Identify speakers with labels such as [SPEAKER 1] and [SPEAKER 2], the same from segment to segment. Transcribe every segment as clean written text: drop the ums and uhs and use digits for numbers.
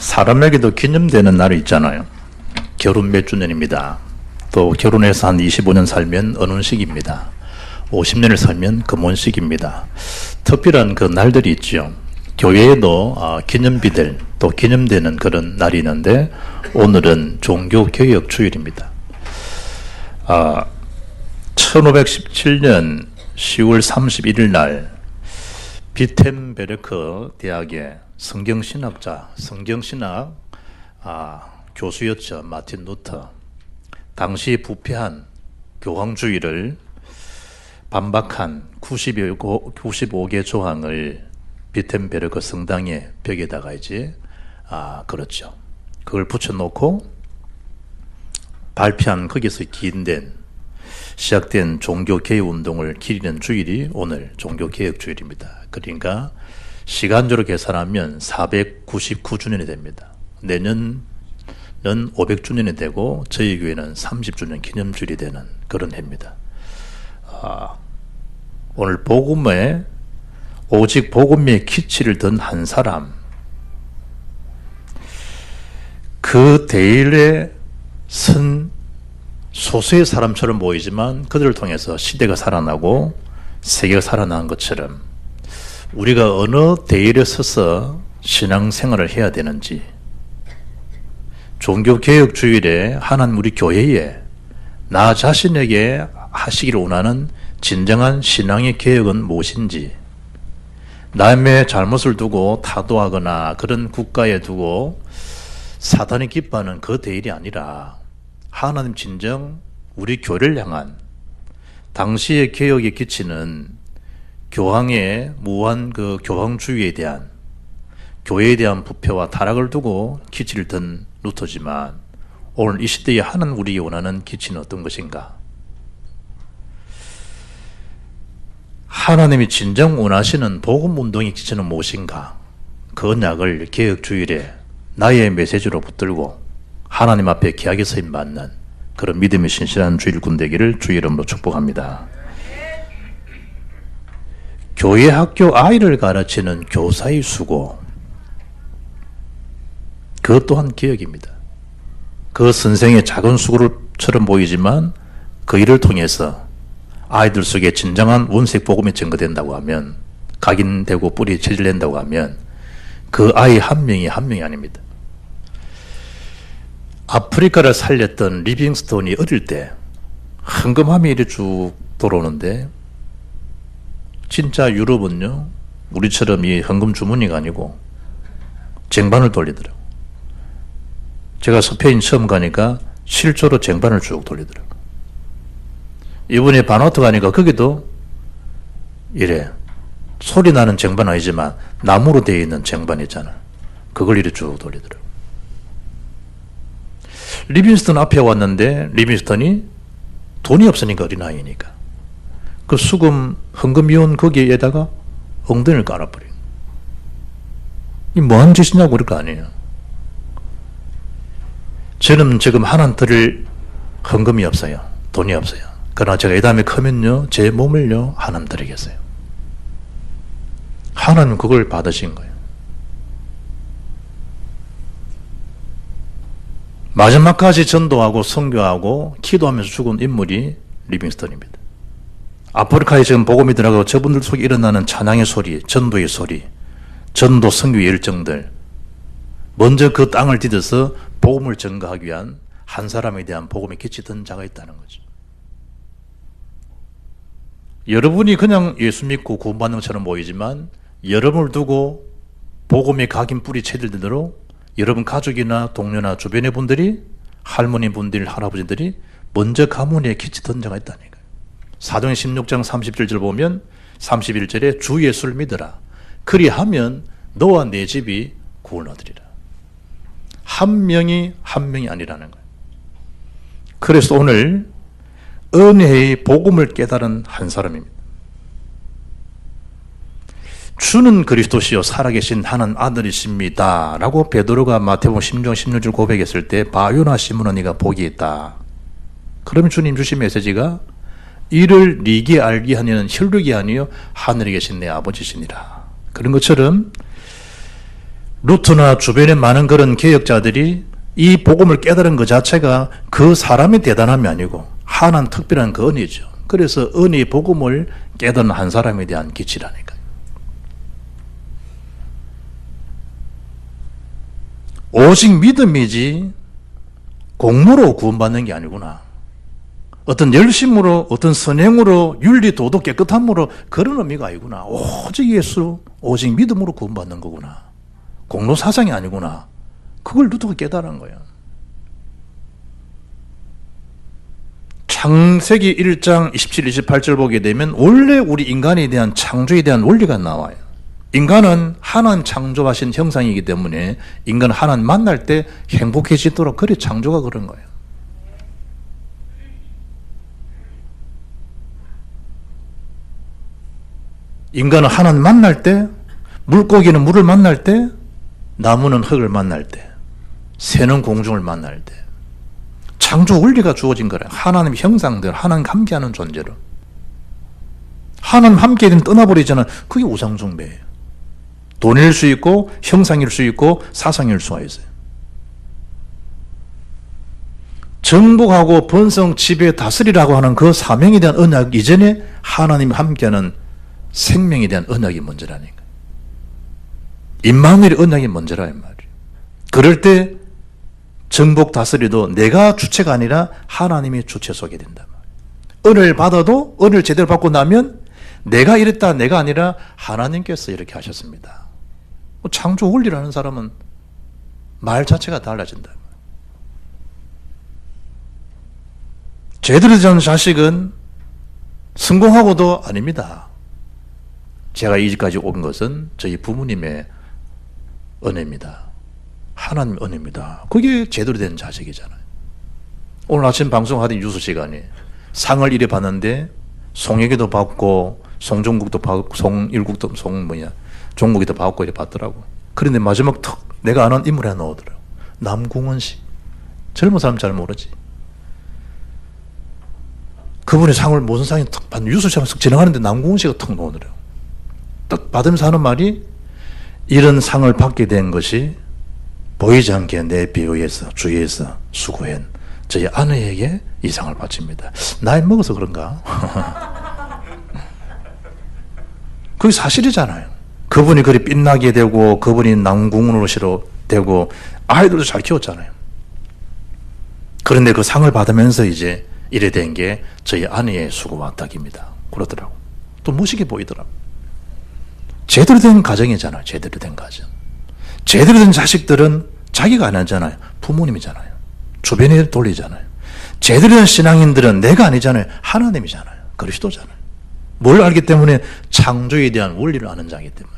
[SPEAKER 1] 사람에게도 기념되는 날이 있잖아요. 결혼 몇 주년입니다. 또 결혼해서 한 25년 살면 은혼식입니다. 50년을 살면 금혼식입니다. 특별한 그 날들이 있죠. 교회에도 기념비들 또 기념되는 그런 날이 있는데 오늘은 종교개혁주일입니다. 1517년 10월 31일 날 비텐베르크 대학의 성경신학자, 성경신학 교수였죠. 마틴 루터. 당시 부패한 교황주의를 반박한 95개 조항을 비텐베르크 성당의 벽에다가 이제 그렇죠. 그걸 붙여놓고 발표한 거기서 시작된 종교개혁 운동을 기리는 주일이 오늘 종교개혁주일입니다. 그러니까 시간적으로 계산하면 499주년이 됩니다. 내년은 500주년이 되고 저희 교회는 30주년 기념주일이 되는 그런 해입니다. 오늘 복음에 오직 복음의 키치를 든 한 사람, 그 대일에 선 소수의 사람처럼 보이지만 그들을 통해서 시대가 살아나고 세계가 살아난 것처럼 우리가 어느 대일에 서서 신앙생활을 해야 되는지, 종교개혁주일에 하나님 우리 교회에 나 자신에게 하시기를 원하는 진정한 신앙의 개혁은 무엇인지, 남의 잘못을 두고 타도하거나 그런 국가에 두고 사탄이 기뻐하는 그 대일이 아니라 하나님 진정 우리 교회를 향한 당시의 개혁에 끼치는 교황의 무한 그 교황주의에 대한 교회에 대한 부패와 타락을 두고 기치를 든 루터지만 오늘 이 시대에 하나님 우리 원하는 기치는 어떤 것인가? 하나님이 진정 원하시는 복음운동의 기치는 무엇인가? 그 언약을 개혁주일에 나의 메시지로 붙들고 하나님 앞에 귀하게 서임 받는 그런 믿음이 신실한 주일군 되기를 주의 이름으로 축복합니다. 교회 학교 아이를 가르치는 교사의 수고, 그것 또한 개혁입니다. 그 선생의 작은 수고처럼 보이지만 그 일을 통해서 아이들 속에 진정한 원색 복음이 증거된다고 하면, 각인되고 뿌리 체질된다고 하면 그 아이 한 명이 아닙니다. 아프리카를 살렸던 리빙스톤이 어릴 때 헌금함이 이렇게 쭉 들어오는데, 진짜 유럽은요 우리처럼 이 헌금 주머니가 아니고 쟁반을 돌리더라고. 제가 스페인 처음 가니까 실조로 쟁반을 쭉 돌리더라고. 이번에 바누아투 가니까 거기도 이래 소리 나는 쟁반 아니지만 나무로 되어 있는 쟁반 있잖아. 그걸 이렇게 쭉 돌리더라고. 리빙스턴 앞에 왔는데 리빙스턴이 돈이 없으니까 어린아이니까 그 수금 헌금이온 거기에다가 엉덩이를 깔아버려. 이 뭐하는 짓이냐고 그럴 거 아니에요. 저는 지금 하나님 드릴 헌금이 없어요. 돈이 없어요. 그러나 제가 이 다음에 크면요 제 몸을요 하나님 드리겠어요. 하나님 그걸 받으신 거예요. 마지막까지 전도하고 선교하고 기도하면서 죽은 인물이 리빙스턴입니다. 아프리카에 지금 복음이 들어가고 저분들 속에 일어나는 찬양의 소리, 전도의 소리, 전도 선교의 열정들, 먼저 그 땅을 디뎌서 복음을 전가하기 위한 한 사람에 대한 복음이 끼치던 자가 있다는 거죠. 여러분이 그냥 예수 믿고 구원받는 것처럼 보이지만 여러분을 두고 복음의 각인 뿌리 채들 대로 여러분 가족이나 동료나 주변의 분들이, 할머니 분들, 할아버지들이 먼저 가문에 끼치던 자가 있다니까요. 사도행 16장 30절 보면 31절에 주 예수를 믿어라. 그리하면 너와 내 집이 구원을 얻으리라. 한 명이 아니라는 거예요. 그래서 오늘 은혜의 복음을 깨달은 한 사람입니다. 주는 그리스도시요 살아계신 하나님 아들이십니다 라고 베드로가 마태복음 10장 16절 고백했을 때 바요나 시므나 네가 복이 있다. 그러면 주님 주신 메시지가 이를 네게 알게 하려는 혈육이 아니요 하늘에 계신 내 아버지시니라. 그런 것처럼 루트나 주변에 많은 그런 개혁자들이 이 복음을 깨달은 것 자체가 그 사람의 대단함이 아니고 하나님 특별한 그 은혜죠. 그래서 은혜의 복음을 깨달은 한 사람에 대한 기치라니까요. 오직 믿음이지 공로로 구원받는 게 아니구나. 어떤 열심으로, 어떤 선행으로, 윤리, 도덕, 깨끗함으로 그런 의미가 아니구나. 오직 예수, 오직 믿음으로 구원받는 거구나. 공로 사상이 아니구나. 그걸 루터가 깨달은 거예요. 창세기 1장 27, 28절 보게 되면 원래 우리 인간에 대한 창조에 대한 원리가 나와요. 인간은 하나님 창조하신 형상이기 때문에 인간은 하나님 만날 때 행복해지도록 그래 창조가 그런 거예요. 인간은 하나님 만날 때, 물고기는 물을 만날 때, 나무는 흙을 만날 때, 새는 공중을 만날 때 창조 원리가 주어진 거래요. 하나님 형상들, 하나님 함께하는 존재로. 하나님 함께 되면 떠나버리잖아요. 그게 우상숭배예요. 돈일 수 있고 형상일 수 있고 사상일 수가 있어요. 정복하고 번성, 지배, 다스리라고 하는 그 사명에 대한 언약 이전에 하나님 함께하는 생명에 대한 언약이 먼저라니까. 임마누엘의 언약이 먼저라 이 말이에요. 그럴 때 정복 다스리도 내가 주체가 아니라 하나님이 주체 속에 된단 말이에요. 은혜를 받아도 은혜를 제대로 받고 나면 내가 이랬다 내가 아니라 하나님께서 이렇게 하셨습니다. 창조 원리라는 사람은 말 자체가 달라진다. 제대로 된 자식은 성공하고도 아닙니다. 제가 이 집까지 온 것은 저희 부모님의 은혜입니다. 하나님 은혜입니다. 그게 제대로 된 자식이잖아요. 오늘 아침 방송하던 뉴스 시간에 상을 이래 받는데 송혜교도 받고 송종국도 받고 송일국도 종국이도 받고 이래 받더라고. 그런데 마지막 턱 내가 아는 인물이 하나 나오더라고. 남궁원 씨. 젊은 사람 잘 모르지. 그분의 상을 무슨 상이 턱 받는 뉴스처럼 진행하는데 남궁원 씨가 턱 나오더라고. 딱 받으면서 하는 말이 이런 상을 받게 된 것이 보이지 않게 내 배우에서 주위에서 수고한 저희 아내에게 이 상을 바칩니다. 나이 먹어서 그런가? 그게 사실이잖아요. 그분이 그리 빛나게 되고 그분이 남궁으로 되고 아이들도 잘 키웠잖아요. 그런데 그 상을 받으면서 이제 이래 된 게 저희 아내의 수고와 덕입니다. 그러더라고. 또 무식해 보이더라고. 제대로 된 가정이잖아요. 제대로 된 가정. 제대로 된 자식들은 자기가 안 하잖아요. 부모님이잖아요. 주변에 돌리잖아요. 제대로 된 신앙인들은 내가 아니잖아요. 하나님이잖아요. 그리스도잖아요. 뭘 알기 때문에? 창조에 대한 원리를 아는 자이기 때문에.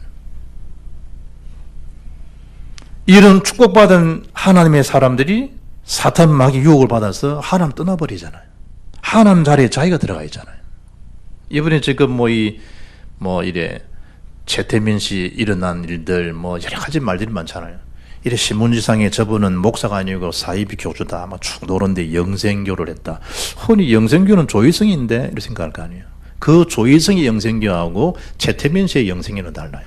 [SPEAKER 1] 이런 축복받은 하나님의 사람들이 사탄 마귀 유혹을 받아서 하나님 떠나버리잖아요. 하나님 자리에 자기가 들어가 있잖아요. 이번에 지금 이래 최태민 씨 일어난 일들 여러 가지 말들이 많잖아요. 이래 신문지상에 저분은 목사가 아니고 사이비 교주다 쭉 노는데 영생교를 했다. 흔히 영생교는 조이성인데 이렇게 생각할 거 아니에요. 그 조이성의 영생교하고 최태민 씨의 영생교는 달라요.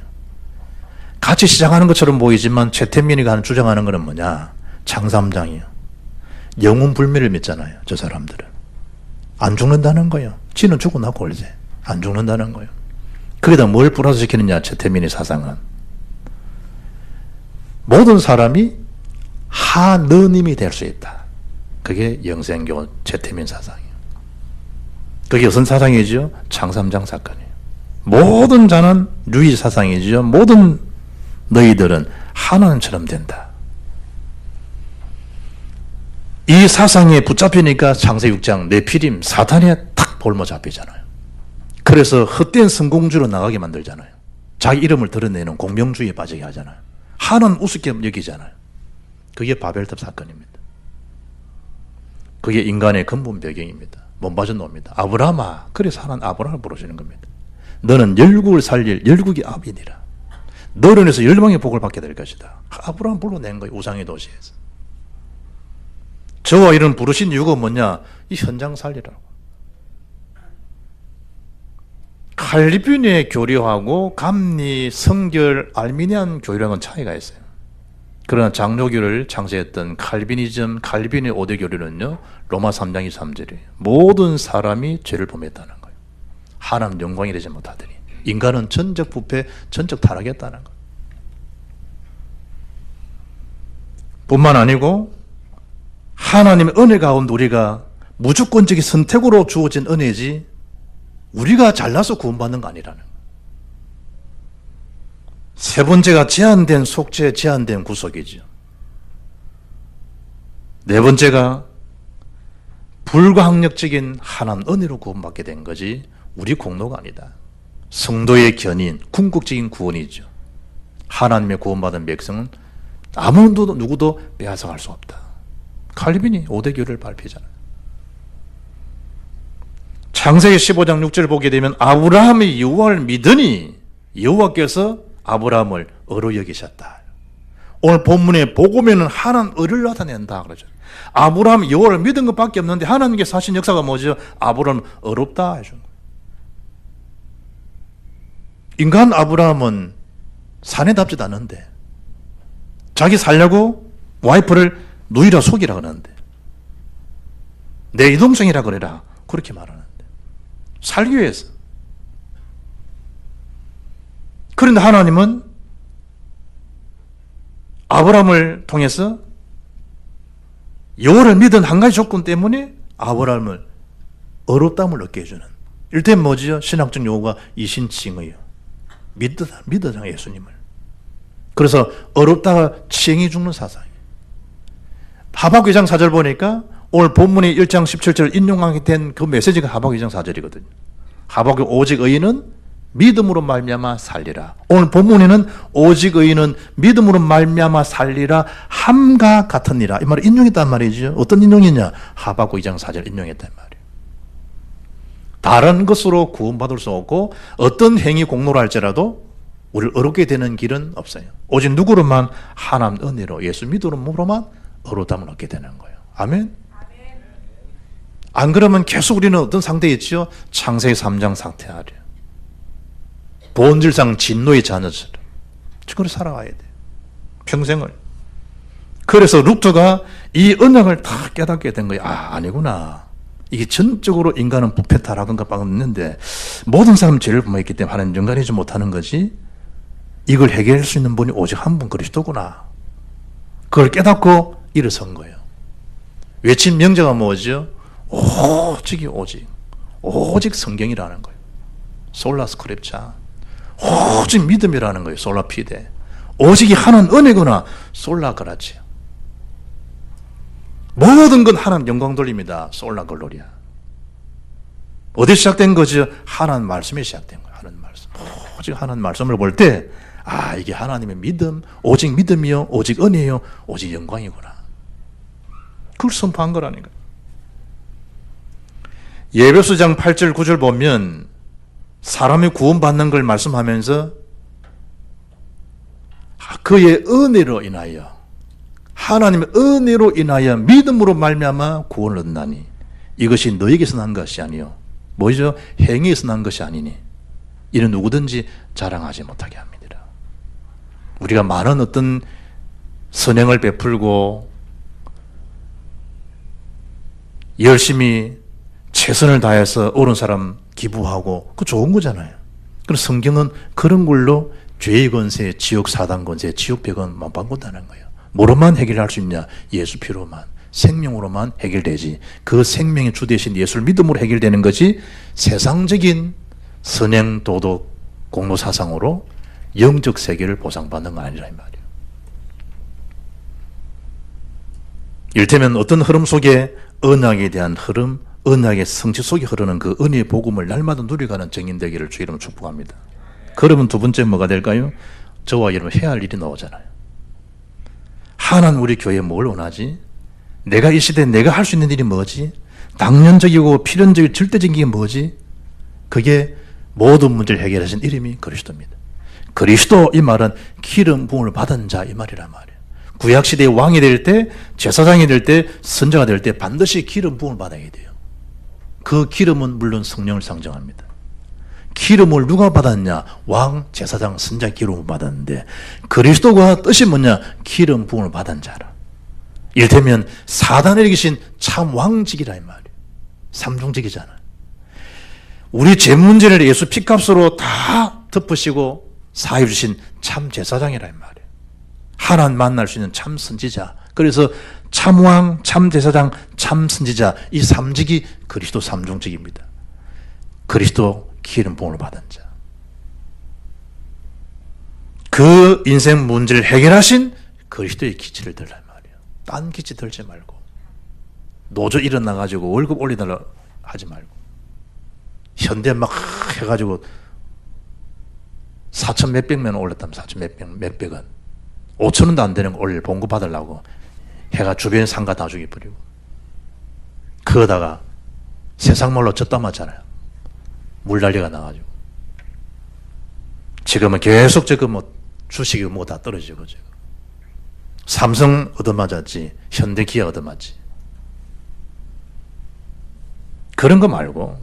[SPEAKER 1] 같이 시작하는 것처럼 보이지만 최태민이가 주장하는 것은 뭐냐? 장삼장이에요. 영혼 불멸을 믿잖아요. 저 사람들은. 안 죽는다는 거예요. 지는 죽고 나고 이제 안 죽는다는 거예요. 거기다 뭘 플러스시키느냐? 최태민의 사상은 모든 사람이 하느님이 될 수 있다. 그게 영생교 최태민 사상이에요. 그게 무슨 사상이죠? 장삼장 사건이에요. 모든 자는 유의 사상이죠. 모든 너희들은 하나님처럼 된다. 이 사상에 붙잡히니까 창세기 6장 네피림 사탄에 탁 볼모 잡히잖아요. 그래서 헛된 성공주로 나가게 만들잖아요. 자기 이름을 드러내는 공명주의에 빠지게 하잖아요. 하나는 우습게 여기잖아요. 그게 바벨탑 사건입니다. 그게 인간의 근본 배경입니다. 못 빠져나옵니다. 아브라함아, 그래서 하나는 아브라함을 부르시는 겁니다. 너는 열국을 살릴 열국의 아비니라. 너로 인해서 열방의 복을 받게 될 것이다. 아브라함 불러낸 거예요. 우상의 도시에서. 저와 이런 부르신 이유가 뭐냐? 이 현장 살리라고. 칼리뷴의 교리하고 감리, 성결, 알미니안 교리랑은 차이가 있어요. 그러나 장로교를 창시했던 칼빈의 5대 교리는요, 로마 3장 23절이에요. 모든 사람이 죄를 범했다는 거예요. 하나님 영광이 되지 못하더니 인간은 전적 부패, 전적 타락했다는 거예요. 뿐만 아니고 하나님의 은혜 가운데 우리가 무조건적인 선택으로 주어진 은혜지 우리가 잘나서 구원받는 거 아니라는 거예요. 세 번째가 제한된 속죄, 제한된 구속이죠. 네 번째가 불가항력적인 하나님 은혜로 구원받게 된 거지 우리 공로가 아니다. 성도의 견인, 궁극적인 구원이죠. 하나님의 구원받은 백성은 아무도 누구도 빼앗아갈 수 없다. 칼빈이 5대 교리를 발표잖아요. 창세기 15장 6절 보게 되면 아브라함이 여호와를 믿으니 여호와께서 아브라함을 의로 여기셨다. 오늘 본문에 복음에는 하나님 의를 나타낸다 그러죠. 아브라함이 여호와를 믿은 것밖에 없는데 하나님께서 하신 역사가 뭐죠? 아브라함 의롭다 해준 거예요. 인간 아브라함은 사내답지도 않은데 자기 살려고 와이프를 누이라 속이라 그러는데 내 이동생이라 그래라 그렇게 말하는데 살기 위해서. 그런데 하나님은 아브라함을 통해서 여호와를 믿은 한 가지 조건 때문에 아브라함을 어렵다함을 얻게 해주는, 일테면 뭐지요? 신학적 용어가 이신칭의요. 믿으라 예수님을. 그래서 어렵다가 칭이 죽는 사상이에요. 하박국 2장 4절 보니까 오늘 본문이 1장 17절 인용하게 된 그 메시지가 하박국 2장 4절이거든요. 하박국 오직 의인은 믿음으로 말미암아 살리라. 오늘 본문에는 오직 의인은 믿음으로 말미암아 살리라 함과 같으니라. 이 말을 인용했단 말이죠. 어떤 인용이냐? 하박국 2장 4절 인용했단 말이에요. 다른 것으로 구원받을 수 없고 어떤 행위 공로를 할지라도 우리를 어렵게 되는 길은 없어요. 오직 누구로만? 하나님 은혜로 예수 믿음으로만 어렵다면 얻게 되는 거예요. 아멘? 안 그러면 계속 우리는 어떤 상태에 있죠? 창세기 3장 상태 아래 본질상 진노의 자녀처럼 그걸 살아가야 돼요. 평생을. 그래서 룻가 이 언약을 다 깨닫게 된 거예요. 아니구나. 이게 전적으로 인간은 부패 타락한 것밖에 없는데 모든 사람 죄를 범했기 때문에 하나님 연관하지 못하는 거지 이걸 해결할 수 있는 분이 오직 한 분 그리스도구나. 그걸 깨닫고 일어선 거예요. 외친 명제가 뭐죠? 오직이 오직 성경이라는 거예요. 솔라 스크립차. 오직 믿음이라는 거예요. 솔라 피데. 오직이 하나님 은혜구나. 솔라 그라치요. 모든 건 하나님 영광 돌립니다. 솔라 글로리아. 어디 시작된 거죠? 하나님 말씀에 시작된 거예요. 하나님 말씀. 오직 하나님 말씀을 볼 때 이게 하나님의 믿음, 오직 믿음이요, 오직 은혜요, 오직 영광이구나. 그걸 선포한 거라니까. 예배소장 8절 9절 보면 사람이 구원받는 걸 말씀하면서 그의 은혜로 인하여 하나님의 은혜로 인하여 믿음으로 말미암아 구원을 얻나니 이것이 너에게서 난 것이 아니요 뭐죠? 행위에서 난 것이 아니니 이는 누구든지 자랑하지 못하게 합니다. 우리가 많은 어떤 선행을 베풀고 열심히 최선을 다해서 옳은 사람 기부하고 그 좋은 거잖아요. 그럼 성경은 그런 걸로 죄의 권세, 지옥 사단 권세, 지옥 백은 못 바꾼다는 거예요. 뭐로만 해결할 수 있냐? 예수 피로만, 생명으로만 해결되지. 그 생명의 주 대신 예수를 믿음으로 해결되는 것이 세상적인 선행, 도덕, 공로 사상으로 영적 세계를 보상받는 건 아니라 이 말이에요. 이를테면 어떤 흐름 속에 언약에 대한 흐름, 언약의 성취 속에 흐르는 그 은혜의 복음을 날마다 누려가는 정인 되기를 주 이름으로 축복합니다. 그러면 두 번째 뭐가 될까요? 저와 여러분 해야 할 일이 나오잖아요. 하나님 우리 교회에 뭘 원하지? 내가 이 시대에 내가 할 수 있는 일이 뭐지? 당연적이고 필연적이고 절대적인 게 뭐지? 그게 모든 문제를 해결하신 이름이 그리스도입니다. 그리스도 이 말은 기름 부음을 받은 자 이 말이란 말이에요. 구약시대의 왕이 될 때, 제사장이 될 때, 선자가 될 때 반드시 기름 부음을 받아야 돼요. 그 기름은 물론 성령을 상징합니다. 기름을 누가 받았냐? 왕, 제사장, 선자 기름을 받았는데 그리스도가 뜻이 뭐냐? 기름 부음을 받은 자라. 이를테면 사단에게 계신 참 왕직이라 이 말이에요. 삼중직이잖아. 우리 죄 문제를 예수 피값으로 다 덮으시고 사해 주신 참 제사장이라 이 말이에요. 하나님 만날 수 있는 참 선지자. 그래서 참 왕, 참 제사장, 참 선지자, 이 삼직이 그리스도 삼중직입니다. 그리스도 기름 부음을 받은 자. 그 인생 문제를 해결하신 그리스도의 기치를 들란 말이에요. 딴 기치 들지 말고 노조 일어나가지고 월급 올리달라 하지 말고 현대 막 해가지고 4천 몇백만 원 올렸다면 4천 몇백 원 5천 원도 안 되는 거 올려 봉급 받으려고 해가 주변 상가 다 죽여버리고 그러다가 세상 말로 졌다 맞잖아요. 물난리가 나가지고 지금은 계속 지금 뭐 주식이 뭐 다 떨어지고 지금 삼성 얻어맞았지 현대기아 얻어맞지 그런 거 말고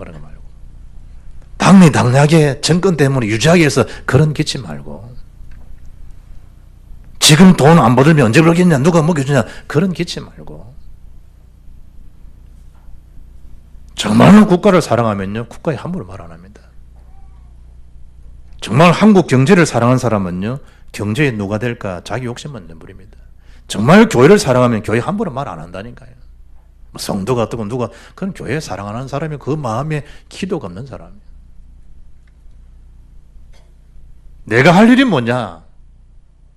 [SPEAKER 1] 당리당략에 정권 때문에 유지하기 위해서 그런 기치 말고 지금 돈 안 받으면 언제 그러겠냐 누가 먹여주냐 그런 기치 말고 정말로 국가를 사랑하면요 국가에 함부로 말 안 합니다. 정말 한국 경제를 사랑하는 사람은요 경제에 누가 될까 자기 욕심만 내버립니다. 정말 교회를 사랑하면 교회 함부로 말 안 한다니까요. 성도가 어떻고 누가 그런 교회 사랑하는 사람이 그 마음에 기도가 없는 사람이에요. 내가 할 일이 뭐냐?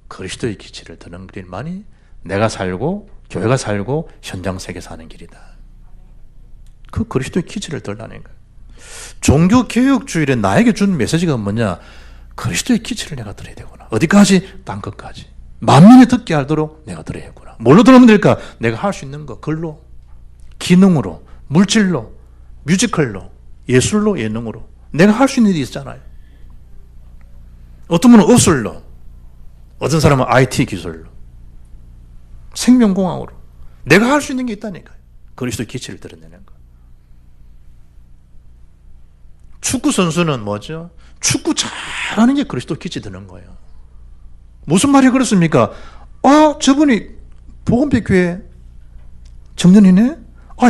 [SPEAKER 1] 그리스도의 기치를 드는 길만이 내가 살고 교회가 살고 현장 세계 사는 길이다. 그 그리스도의 기치를 들라는 거예요. 종교개혁주일에 나에게 준 메시지가 뭐냐? 그리스도의 기치를 내가 들어야 되구나. 어디까지? 땅끝까지. 만민이 듣게 하도록 내가 들어야겠구나. 뭘로 들으면 될까? 내가 할 수 있는 거 글로, 기능으로, 물질로, 뮤지컬로, 예술로, 예능으로 내가 할 수 있는 일이 있잖아요. 어떤 분은 의술로, 어떤 사람은 IT 기술로, 생명공학으로 내가 할 수 있는 게 있다니까요. 그리스도의 기치를 드러내는 거. 축구 선수는 뭐죠? 축구 잘하는 게 그리스도 기치 드는 거예요. 무슨 말이 그렇습니까? 저분이 복음백교회 청년이네?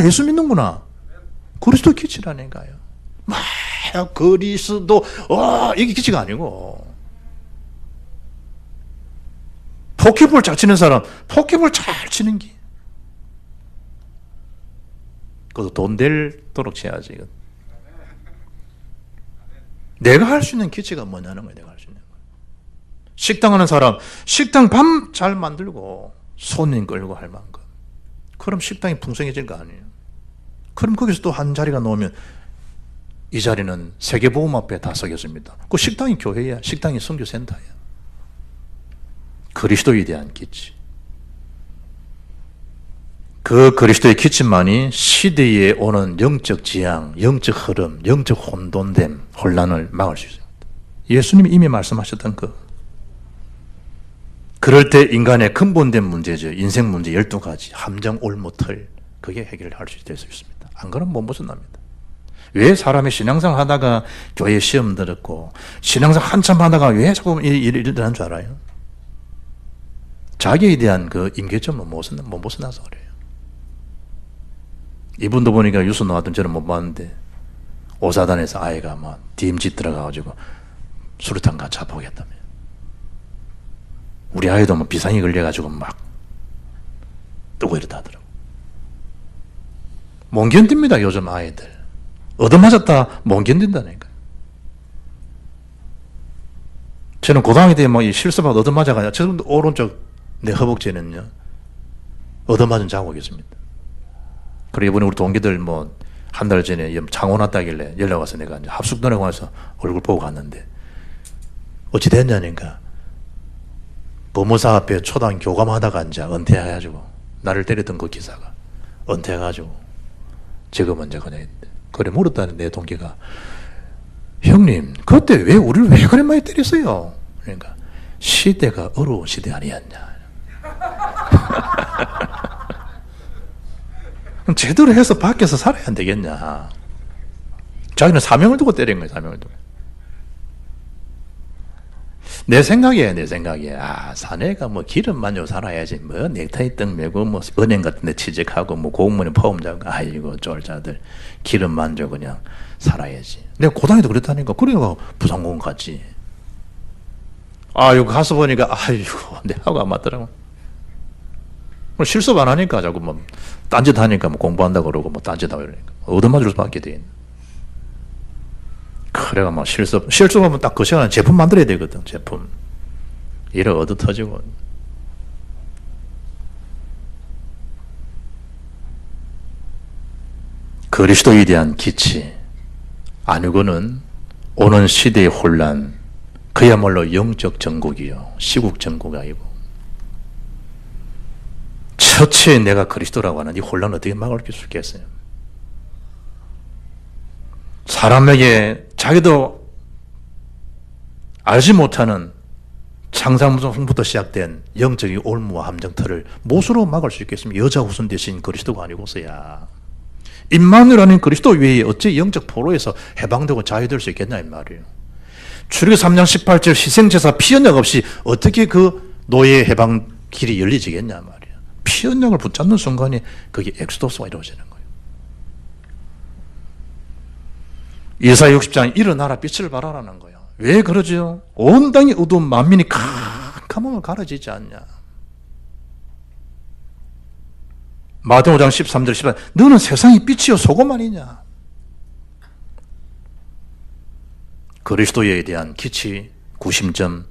[SPEAKER 1] 예수 믿는구나. 그리스도 기치라니까요. 막 그리스도 이게 기치가 아니고 포켓볼 잘 치는 사람 포켓볼 잘 치는 게 그것도 돈 되도록 쳐야지. 이건. 내가 할 수 있는 기치가 뭐냐는 거예요. 내가 할 수 있는 거. 식당 하는 사람 식당 밥 잘 만들고 손님 끌고 할 만큼 그럼 식당이 풍성해질 거 아니에요. 그럼 거기서 또 한 자리가 나오면 이 자리는 세계보험 앞에 다 서겠습니다. 그 식당이 교회야. 식당이 선교센터야. 그리스도에 대한 기치. 그 그리스도의 기치만이 시대에 오는 영적 지향, 영적 흐름, 영적 혼돈됨, 혼란을 막을 수 있습니다. 예수님이 이미 말씀하셨던 그럴 때 인간의 근본된 문제죠. 인생 문제 12가지, 함정, 올무틀, 그게 해결할 수 있습니다. 안 그러면 못 벗어납니다. 왜 사람이 신앙생활 하다가 교회 시험 들었고 신앙생활 한참 하다가 왜 자꾸 일어나는 줄 알아요? 자기에 대한 그 임계점을 못 벗어나서 그래요. 이분도 보니까 뉴스 나왔던 저는 못 봤는데 오사단에서 아이가 막 DMZ 들어가가지고 수류탄 같이 잡아오겠다며. 우리 아이도 뭐 비상이 걸려가지고 막 뜨고 이러다 하더라고. 못 견딥니다 요즘 아이들. 얻어맞았다 못 견딘다니까. 저는 고등학교 때 뭐 실수받아 얻어맞아가지고 저 오른쪽 내 허벅지에는요 얻어맞은 자국이 있습니다. 그리고 이번에 우리 동기들 뭐 한 달 전에 창원 왔다길래 연락 와서 내가 이제 합숙도에 와서 얼굴 보고 갔는데 어찌 됐냐니까 법무사 앞에 초당 교감하다가 이제 은퇴해가지고 나를 때렸던 그 기사가 은퇴해가지고 지금은 이제 그냥 그래 물었다는 내 동기가 형님 그때 왜 우리를 왜 그래 많이 때렸어요? 그러니까 시대가 어려운 시대 아니었냐. 제대로 해서 밖에서 살아야 안 되겠냐. 자기는 사명을 두고 때린 거예요. 사명을 두고. 내 생각에. 사내가 뭐 기름만 좀 살아야지. 뭐 넥타이 떡 메고 뭐 은행 같은 데 취직하고 뭐 공무원에 포함 잡고 아이고 쫄자들 기름 만져 그냥 살아야지. 내가 고등학교도 그랬다니까. 그래가 부산공원 갔지. 아이고 가서 보니까 아이고 내하고 안 맞더라고. 실습 안 하니까 자꾸 뭐 딴짓 하니까 뭐 공부한다 그러고 뭐 딴짓 하고 이러니까 얻어맞을 수밖에 돼. 그래가 막 실습하면 딱 그 시간에 제품 만들어야 되거든. 제품 이래 얻어 터지고. 그리스도에 대한 기치 아니고는 오는 시대의 혼란, 그야말로 영적 정국이요 시국 정국 아니고. 처치에 내가 그리스도라고 하는 이 혼란 어떻게 막을 수 있겠어요? 사람에게 자기도 알지 못하는 창상부터 시작된 영적인 올무와 함정틀을 무엇으로 막을 수 있겠습니까? 여자 후손 대신 그리스도가 아니고서야. 임마누엘이라는 그리스도 외에 어찌 영적 포로에서 해방되고 자유될 수 있겠냐 이 말이에요. 출애굽기 3장 18절 희생제사 피언약 없이 어떻게 그 노예의 해방 길이 열리지겠냐 말이에요. 피언약을 붙잡는 순간에 그게 엑소도스가 이루어지는 거예요. 이사야 60장 일어나라 빛을 발하라는 거예요. 왜 그러죠? 온 땅의 어두운 만민이 캄캄함을 가려지지 않냐. 마태복음 5장 13절 18절 너는 세상의 빛이요 소금 아니냐. 그리스도에 대한 기치 구심점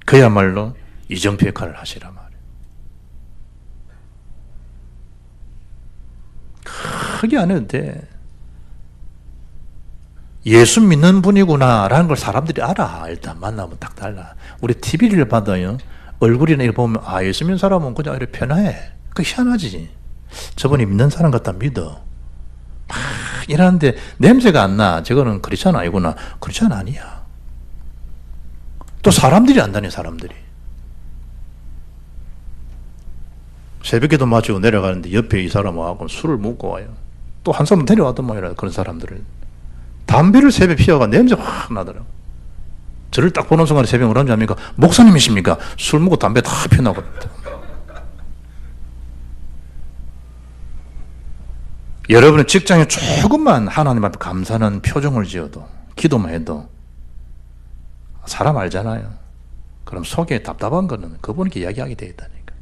[SPEAKER 1] 그야말로 이정표 역할을 하시라 말이에요. 크게 안 해도 돼. 예수 믿는 분이구나라는 걸 사람들이 알아. 일단 만나면 딱 달라. 우리 TV를 받아요. 얼굴이나 이렇게 보면 아 예수 믿는 사람은 그냥 이렇게 편해. 그 희한하지. 저분이 믿는 사람 같다 믿어. 막 이러는데 냄새가 안 나. 저거는 크리스찬 아니구나. 크리스찬 아니야. 또 사람들이 안다니 사람들이. 새벽에도 마치고 내려가는데 옆에 이 사람하고 술을 먹고 와요. 또 한 사람 데려왔더만 그런 사람들을. 담배를 새벽에 피워가 냄새 확 나더라고. 저를 딱 보는 순간에 새벽에 뭐라는지 압니까? 목사님이십니까? 술 먹고 담배 다 피워나고. 여러분의 직장에 조금만 하나님 앞에 감사하는 표정을 지어도 기도만 해도 사람 알잖아요. 그럼 속에 답답한 거는 그분께 이야기하게 되어 있다니까.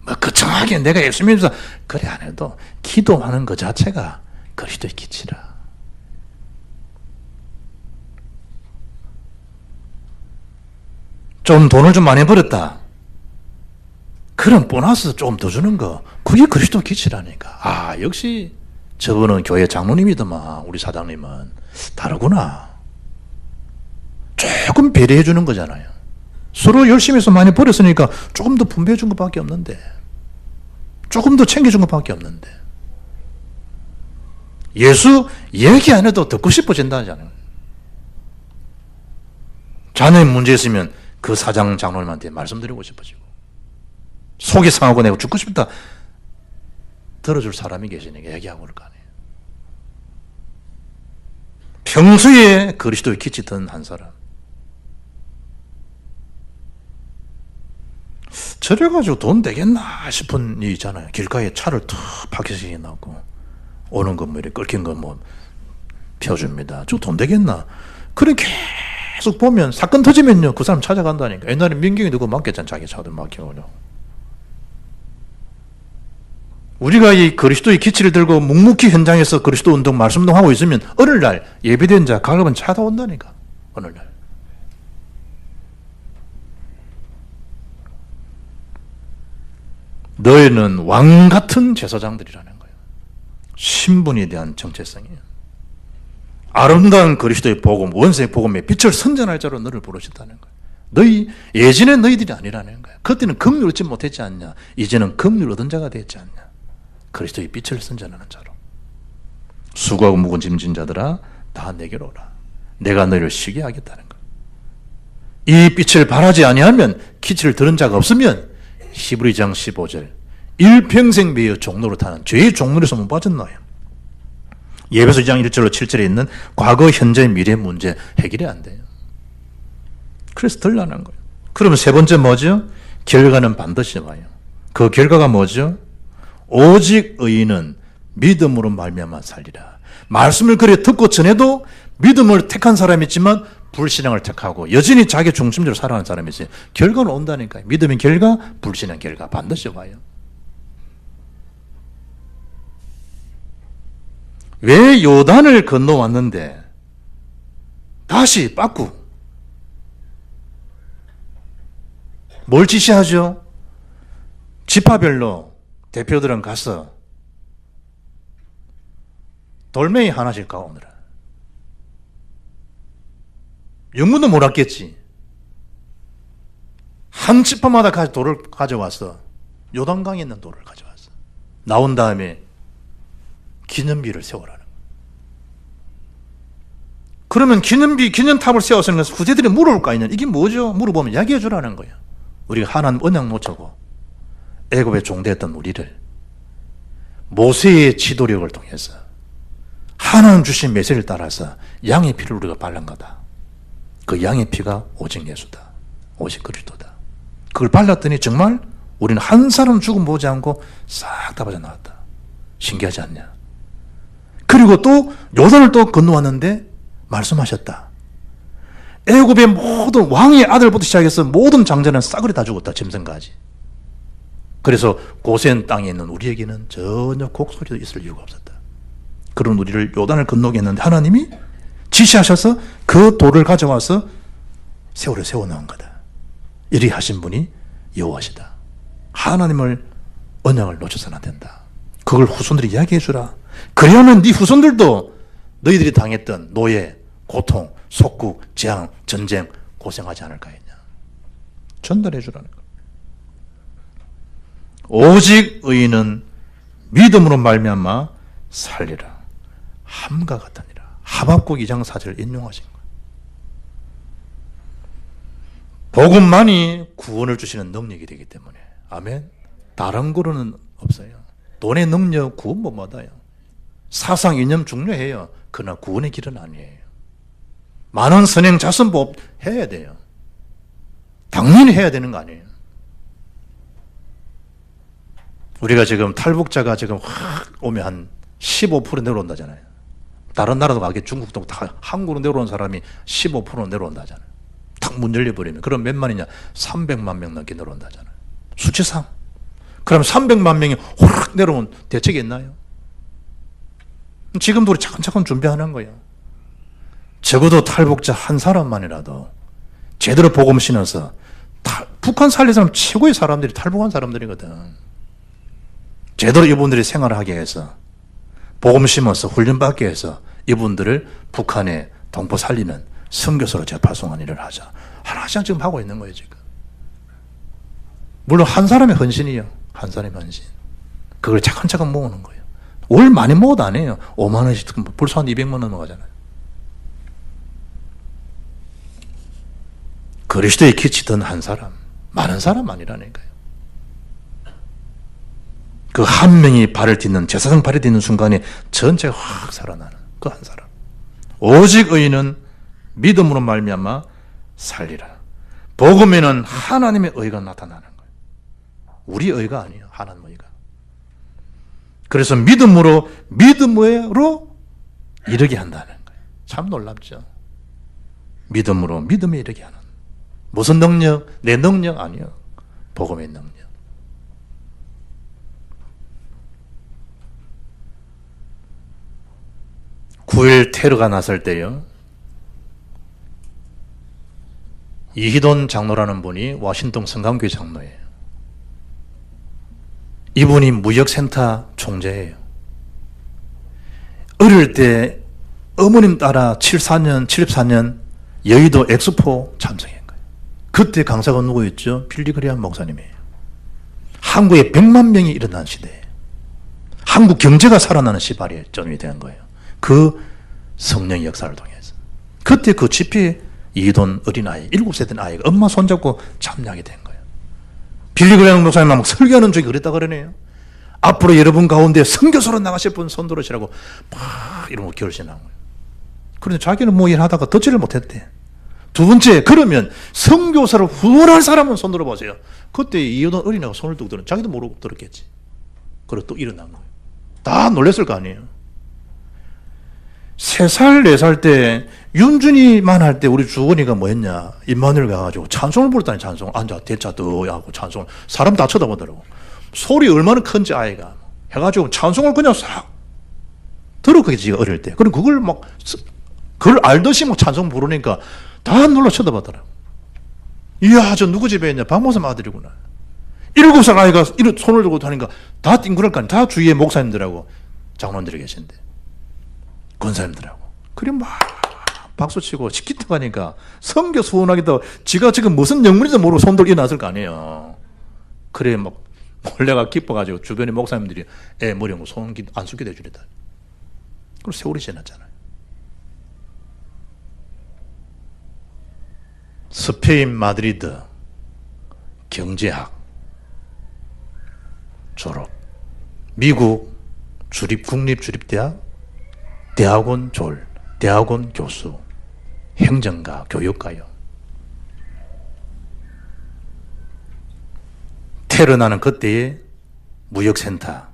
[SPEAKER 1] 뭐 거창하게 내가 예수 믿어서 그래 안 해도 기도하는 것 자체가 그리스도의 기치라. 좀 돈을 좀 많이 벌었다. 그런 보너스 조금 더 주는 거 그게 그리스도 기치라니까. 아 역시 저분은 교회 장로님이더만 우리 사장님은 다르구나. 조금 배려해 주는 거잖아요. 서로 열심히 해서 많이 벌었으니까 조금 더 분배해 준 것밖에 없는데 조금 더 챙겨준 것밖에 없는데 예수 얘기 안 해도 듣고 싶어진다잖아요. 자녀의 문제 있으면 그 사장 장로님한테 말씀드리고 싶어지고 속이 상하고 내가 죽고 싶다 들어줄 사람이 계시니까 얘기하고 그럴 거 아니에요. 평소에 그리스도의 기치 든 한 사람. 저래가지고 돈 되겠나 싶은 일 있잖아요. 길가에 차를 툭 파킹시켜 놨고 오는 거 뭐 이렇게 끓긴 거 뭐 펴줍니다. 저 돈 되겠나? 그래 계속 보면 사건 터지면요 그 사람 찾아간다니까. 옛날에 민경이 누구 맡겼잖아. 자기 차들 맡겨오려. 우리가 이 그리스도의 기치를 들고 묵묵히 현장에서 그리스도 운동 말씀 운동하고 있으면 어느 날 예비된 자 가급은 찾아온다니까. 어느 날. 너희는 왕 같은 제사장들이라는 거예요. 신분에 대한 정체성이에요. 아름다운 그리스도의 복음, 원세의 복음의 빛을 선전할 자로 너를 부르셨다는 거예요. 너희 예전에 너희들이 아니라는 거예요. 그때는 긍휼 얻지 못했지 않냐. 이제는 긍휼 얻은 자가 됐지 않냐. 그리스도의 빛을 선전하는 자로. 수고하고 무거운 짐진 자들아 다 내게로 오라. 내가 너희를 쉬게 하겠다는 거예요. 이 빛을 바라지 아니하면 기치를 들은 자가 없으면 히브리 장 15절 일평생 매여 종로로 타는 죄의 종로에서 못 빠졌나요? 예배서 2장 1절로 7절에 있는 과거, 현재, 미래 문제 해결이 안 돼요. 그래서 들라는 거예요. 그러면 세 번째 뭐죠? 결과는 반드시 와요. 그 결과가 뭐죠? 오직 의인은 믿음으로 말미암아 살리라. 말씀을 그래 듣고 전에도 믿음을 택한 사람이 있지만 불신앙을 택하고 여전히 자기 중심적으로 살아가는 사람이 있어요. 결과는 온다니까요. 믿음의 결과, 불신앙 결과 반드시 와요. 왜 요단을 건너왔는데 다시 빠꾸 뭘 지시하죠? 지파별로 대표들은 가서 돌멩이 하나씩 가오느라. 영문도 몰랐겠지. 한 지파마다 돌을 가져와서 요단강에 있는 돌을 가져왔어. 나온 다음에 기념비를 세우라는 거예요. 그러면 기념탑을 세워서는 것은 후대들이 물어볼 거 아니냐. 이게 뭐죠? 물어보면 이야기해 주라는 거예요. 우리가 하나님 언약 놓자고 애굽에 종되었던 우리를 모세의 지도력을 통해서 하나님 주신 메시지를 따라서 양의 피를 우리가 발른 거다. 그 양의 피가 오직 예수다. 오직 그리스도다. 그걸 발랐더니 정말 우리는 한 사람 죽음 보지 않고 싹 다 빠져나왔다. 신기하지 않냐? 그리고 또 요단을 또 건너왔는데 말씀하셨다. 애굽의 모든 왕의 아들부터 시작해서 모든 장자는 싸그리 다 죽었다. 짐승까지. 그래서 고센 땅에 있는 우리에게는 전혀 곡소리도 있을 이유가 없었다. 그런 우리를 요단을 건너게 했는데 하나님이 지시하셔서 그 돌을 가져와서 세월에 세워놓은 거다. 이리 하신 분이 여호와시다. 하나님을 언약을 놓쳐서는 안 된다. 그걸 후손들이 이야기해 주라. 그래야만 네 후손들도 너희들이 당했던 노예, 고통, 속국, 재앙, 전쟁 고생하지 않을까 했냐. 전달해 주라는 거. 오직 의인은 믿음으로 말미암아 살리라. 함과 같으니라. 하박국 2장 4절을 인용하신 거예요. 복음만이 구원을 주시는 능력이 되기 때문에. 아멘. 다른 거로는 없어요. 돈의 능력 구원 못 받아요. 사상 이념 중요해요. 그러나 구원의 길은 아니에요. 많은 선행 자선법 해야 돼요. 당연히 해야 되는 거 아니에요. 우리가 지금 탈북자가 지금 확 오면 한 15% 내려온다잖아요. 다른 나라도 가게 중국도 다 한국으로 내려온 사람이 15% 내려온다잖아요. 탁 문 열려버리면. 그럼 몇 만이냐? 300만 명 넘게 내려온다잖아요. 수치상. 그럼 300만 명이 확 내려오면 대책이 있나요? 지금도 우리 차근차근 준비하는 거예요. 적어도 탈북자 한 사람만이라도 제대로 복음 신어서 북한 살린 사람 최고의 사람들이 탈북한 사람들이거든. 제대로 이분들이 생활을 하게 해서 복음 심어서 훈련받게 해서 이분들을 북한에 동포 살리는 선교사로 재파송하는 일을 하자. 하나씩 지금 하고 있는 거예요, 지금. 물론 한 사람의 헌신이에요. 한 사람의 헌신. 그걸 차근차근 모으는 거예요. 월 많이 모아도 안 해요. 5만 원씩 벌써 한 200만 원 넘어가잖아요. 그리스도의 기치던 한 사람, 많은 사람 아니라니까요. 그 한 명이 발을 딛는, 제사장 발을 딛는 순간에 전체가 확 살아나는 그 한 사람. 오직 의인은 믿음으로 말미암아 살리라. 복음에는 하나님의 의가 나타나는 거예요. 우리 의가 아니에요. 하나님의 의가. 그래서 믿음으로 이르게 한다는 거예요. 참 놀랍죠. 믿음으로 믿음에 이르게 하는. 무슨 능력? 내 능력 아니요. 복음의 능력. 9일 테러가 났을 때요. 이희돈 장로라는 분이 워싱턴 성감교회 장로예요. 이분이 무역센터 총재예요. 어릴 때 어머님 따라 74년 여의도 엑스포 참석한 거예요. 그때 강사가 누구였죠? 빌리 그레이엄 목사님이에요. 한국에 100만 명이 일어난 시대에 한국 경제가 살아나는 시발점이 된 거예요. 그 성령의 역사를 통해서. 그때 그 집회에 이돈 어린아이, 7세 된 아이가 엄마 손잡고 참여하게 된 거예요. 빌리 그레이엄 목사님 막 설교하는 중에 그랬다 그러네요. 앞으로 여러분 가운데 선교사로 나가실 분 손 들으시라고 막 이런 거 결심한 거예요. 그런데 자기는 뭐 일하다가 듣지를 못했대. 두 번째, 그러면 선교사를 후원할 사람은 손 들어보세요. 그때 이어던 어린애가 손을 뚝 들었, 자기도 모르고 들었겠지. 그리고 또 일어난 거예요. 다 놀랬을 거 아니에요. 3살, 4살 때 윤준이만 할 때 우리 주원이가 뭐 했냐. 임마누엘 가가지고 찬송을 부르다니 찬송을. 앉아, 대차 더 하고 찬송을. 사람 다 쳐다보더라고. 소리 얼마나 큰지 아이가. 해가지고 찬송을 그냥 싹 들었겠지, 어릴 때. 그럼 그걸 막, 그걸 알듯이 막 찬송 부르니까 다 놀라 쳐다보더라고. 이야, 저 누구 집에 있냐. 박모사 아들이구나. 7살 아이가 이런 손을 들고 다니까 다 띵그랄 거 아니야. 다 주위에 목사님들하고 장로님들이 계신데. 권사님들하고. 그래 막 박수치고 치키트 가니까 성교 수원하기도 지가 지금 무슨 영문인지 모르고 손들 일어났을 거 아니에요. 그래 막 몰래가 기뻐가지고 주변의 목사님들이 애 머리 손 안 숙게 해주랬다. 그리고 세월이 지났잖아요. 스페인 마드리드 경제학 졸업, 미국 국립주립대학 대학원 대학원 교수, 행정가, 교육가요. 테러나는 그때의 무역센터,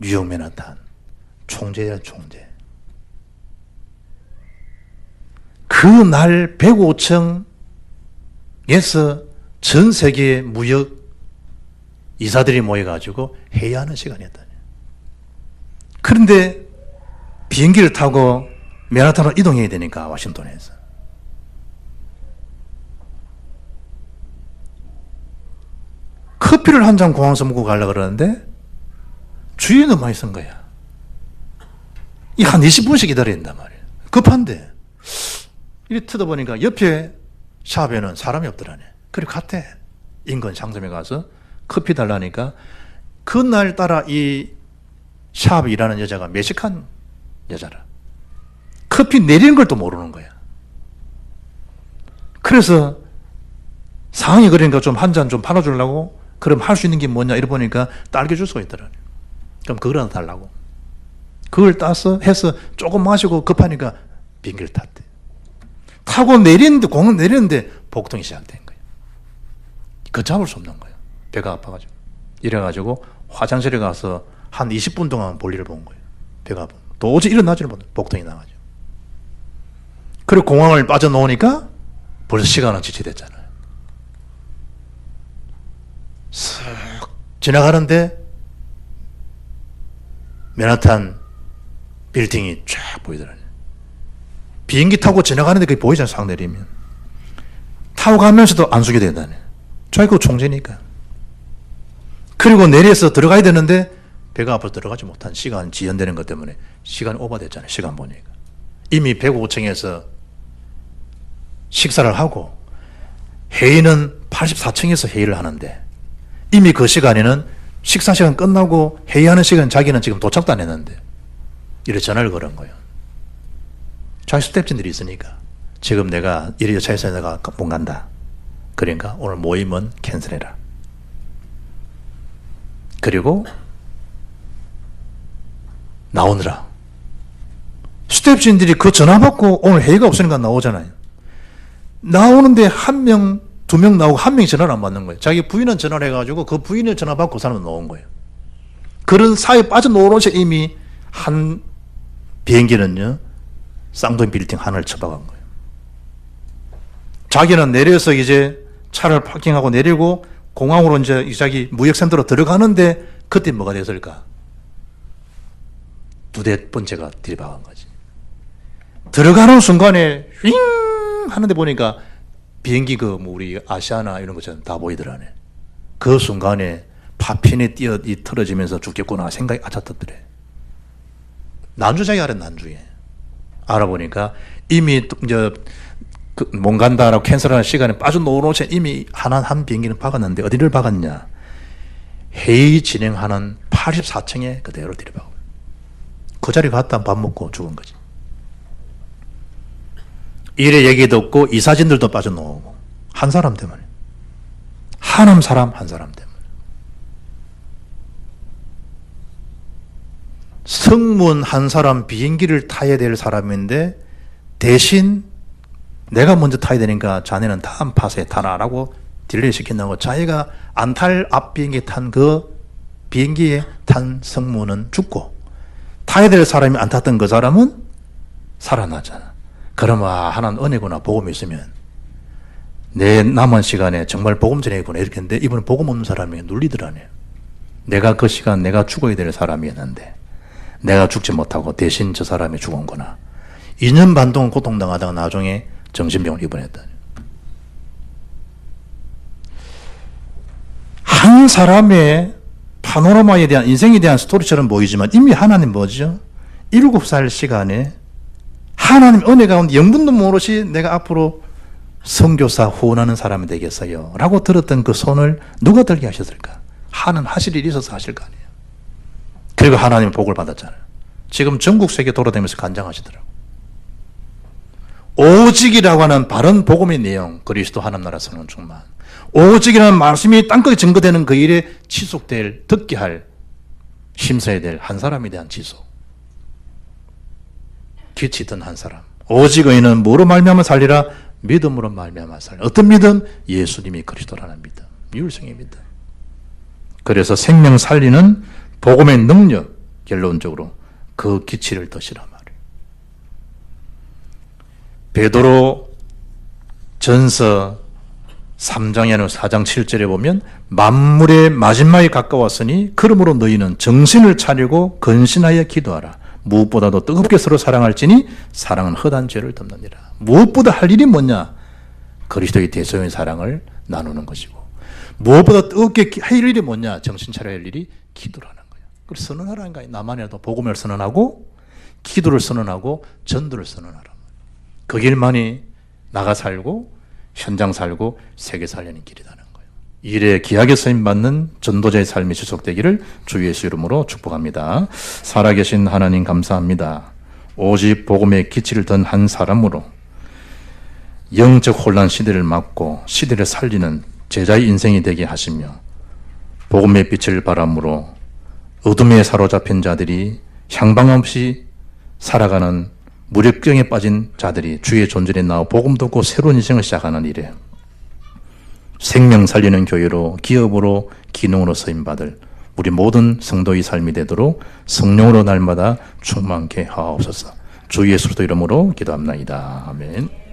[SPEAKER 1] 뉴욕 맨하탄, 총재야 총재. 그날 105층에서 전 세계 무역 이사들이 모여가지고 회의하는 시간이었다니. 그런데 비행기를 타고 맨하탄으로 이동해야 되니까 워싱턴에서. 커피를 한 잔 공항에서 먹고 가려고 그러는데 주위에 너무 많이 쓴 거야. 이 한 20분씩 기다려야 된단 말이야. 급한데. 이리 뜯어보니까 옆에 샵에는 사람이 없더라네. 그리고 갔대. 인근 상점에 가서 커피 달라니까 그날따라 이 샵에 일하는 여자가 매식한 여자라. 커피 내리는 걸 또 모르는 거야. 그래서 상황이 그러니까 좀 한 잔 좀 팔아주려고 그럼 할 수 있는 게 뭐냐 이래 보니까 딸기 주스가 있더라고요. 그럼 그걸 하나 달라고. 그걸 따서 해서 조금 마시고 급하니까 비행기를 탔대. 타고 내리는데 공항 내리는데 복통이 시작된 거예요. 그 잡을 수 없는 거예요. 배가 아파가지고. 이래가지고 화장실에 가서 한 20분 동안 볼일을 본 거예요. 배가 아파. 도저히 일어나지를 못해. 복통이 나가지고. 그리고 공항을 빠져나오니까 벌써 시간은 지체됐잖아요. 쓱 지나가는데 맨하탄 빌딩이 쫙 보이더라고요. 비행기 타고 지나가는데 그게 보이잖아요. 싹 내리면. 타고 가면서도 안 쓰게 된다네. 자기가 총재니까. 그리고 내려서 들어가야 되는데 배가 아파서 들어가지 못한 시간 지연되는 것 때문에 시간이 오버됐잖아요. 시간 보니까. 이미 105층에서 식사를 하고 회의는 84층에서 회의를 하는데 이미 그 시간에는 식사 시간 끝나고 회의하는 시간 자기는 지금 도착도 안 했는데 이래 전화를 걸은 거예요. 자기 스태프진들이 있으니까 지금 내가 이래 여차해서 내가 못 간다. 그러니까 오늘 모임은 캔슬해라. 그리고 나오느라. 스태프진들이 그 전화 받고 오늘 회의가 없으니까 나오잖아요. 나오는데 한 명, 2명 나오고 한 명이 전화를 안 받는 거예요. 자기 부인은 전화를 해가지고 그 부인을 전화 받고 그 사람은 나온 거예요. 그런 사이에 빠져나오는데 이미 한 비행기는요, 쌍둥이 빌딩 하나를 쳐박은 거예요. 자기는 내려서 이제 차를 파킹하고 내리고 공항으로 이제 자기 무역센터로 들어가는데 그때 뭐가 됐을까? 2번째가 들이박은 거지. 들어가는 순간에 윙 하는데 보니까 비행기 우리 아시아나 이런 것처럼 다 보이더라네. 그 순간에 파편이 틀어지면서 죽겠구나 생각이 아찼더래. 난주작이 알아, 난주에. 알아보니까 이미 이제 못 간다라고 캔슬하는 시간에 빠져나오는 이미 한 비행기는 박았는데 어디를 박았냐? 회의 진행하는 84층에 그대로 들이박아. 그 자리 갔다 밥 먹고 죽은 거지. 이래 얘기 듣고 이 사진들도 빠져나오고 한 사람 때문에. 하남 사람 한 사람 때문에. 성문 한 사람 비행기를 타야 될 사람인데 대신 내가 먼저 타야 되니까 자네는 다음 파스에 타라라고 딜레이 시킨다고 자기가 안 탈 앞 비행기에 탄 그 비행기에 탄 성모는 죽고 타야 될 사람이 안 탔던 그 사람은 살아나잖아. 그러면 하나는 은혜구나, 복음이 있으면 내 남은 시간에 정말 복음 전해구나 이렇게 했는데 이분은 복음 없는 사람이 눌리더라네요. 내가 그 시간 내가 죽어야 될 사람이었는데 내가 죽지 못하고 대신 저 사람이 죽은구나. 2년 반 동안 고통당하다가 나중에 정신병을 입원했다. 한 사람의 파노라마에 대한 인생에 대한 스토리처럼 보이지만 이미 하나님 뭐죠? 7살 시간에 하나님 은혜 가운데 영분도 모르시 내가 앞으로 선교사 후원하는 사람이 되겠어요 라고 들었던 그 손을 누가 들게 하셨을까? 하나님 하실 일이 있어서 하실 거 아니에요. 그리고 하나님의 복을 받았잖아요. 지금 전국 세계 돌아다니면서 간장하시더라고요. 오직이라고 하는 바른 복음의 내용, 그리스도 하나님 나라 선언 충만, 오직이라는 말씀이 땅끝에 증거되는 그 일에 지속될, 듣게 할, 심사해야 될 한 사람에 대한 지속. 기치던 한 사람. 오직 의인은 뭐로 말미암아 살리라? 믿음으로 말미암아 살리라. 어떤 믿음? 예수님이 그리스도라는 믿음. 유일성의 믿음. 그래서 생명 살리는 복음의 능력, 결론적으로 그 기치를 드시라 말이에요. 베드로 전서 3장에 아니라 4장 7절에 보면 만물의 마지막에 가까웠으니 그러므로 너희는 정신을 차리고 근신하여 기도하라. 무엇보다도 뜨겁게 서로 사랑할지니 사랑은 헛한 죄를 덮느니라. 무엇보다 할 일이 뭐냐? 그리스도의 대속의 사랑을 나누는 것이고, 무엇보다 뜨겁게 할 일이 뭐냐? 정신 차려야 할 일이 기도라는 거예요. 그래서 선언하라는 거예요. 나만이라도 복음을 선언하고 기도를 선언하고 전도를 선언하라. 그 길만이 나가 살고 현장 살고 세계 살려는 길이라는 거예요. 일에 귀하게 쓰임받는 전도자의 삶이 지속되기를 주 예수 이름으로 축복합니다. 살아계신 하나님 감사합니다. 오직 복음의 기치를 든 한 사람으로 영적 혼란 시대를 막고 시대를 살리는 제자의 인생이 되게 하시며 복음의 빛을 바람으로 어둠에 사로잡힌 자들이 향방 없이 살아가는 무력경에 빠진 자들이 주의 존재에 나와 복음 듣고 새로운 인생을 시작하는 일에 생명 살리는 교회로 기업으로 기능으로 쓰임받을 우리 모든 성도의 삶이 되도록 성령으로 날마다 충만케 하옵소서. 주 예수의 이름으로 기도합나이다. 아멘.